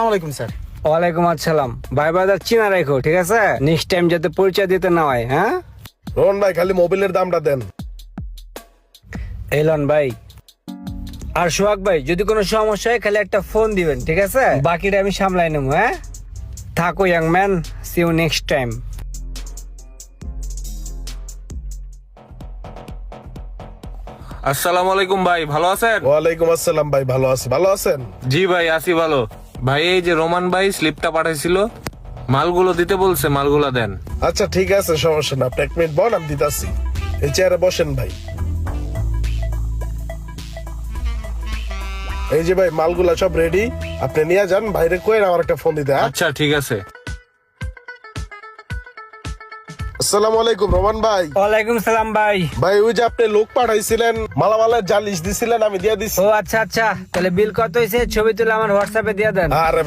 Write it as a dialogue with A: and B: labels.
A: আসসালামাইকুম স্যার।
B: ওয়ালাইকুম আসসালাম। ভাই বাজার চিনা রাখো, ঠিক আছে? নেক্সট টাইম যাতে পরিচয় দিতে না হয়। হ্যাঁ,
C: রোহন ভাই খালি মোবিলের দামটা দেন।
B: এলন ভাই আর সোহাগ ভাই, যদি কোনো সমস্যা হয় খালি একটা ফোন দিবেন, ঠিক আছে? বাকিটা আমি সামলাই নেবো। হ্যাঁ, থাকো young man, see you next time.
D: আসসালামু আলাইকুম ভাই, ভালো আছেন?
C: ওয়ালাইকুম আসসালাম ভাই, ভালো আছি। ভালো আছেন?
D: জি ভাই, আছি ভালো। ভাই এই যে রোমান ভাই স্লিপটা পাঠাইছিল, মালগুলো দিতে বলছে, মালগুলো দেন।
C: আচ্ছা ঠিক আছে, সমস্যা না। আপনি 1 মিনিট বল, আমি দিতাছি। এই চেয়ারে বসেন ভাই। এই যে ভাই, মালগুলা সব রেডি, আপনি নিয়ে যান। বাইরে কইেন আমার একটা ফোন দিতে।
D: আচ্ছা ঠিক আছে।
C: আসসালামু আলাইকুম রোমান ভাই।
B: ওয়ালাইকুম সালাম ভাই।
C: ভাই ওই যে আপনি লোক পাঠাইছিলেন, মালামালের যা লিস্ট দিছিলেন আমি দিয়ে দিছি।
B: ও আচ্ছা আচ্ছা, তাহলে বিল কত হয়েছে ছবি তুলে আমার হোয়াটসঅ্যাপে দিয়ে দেন।
C: আরে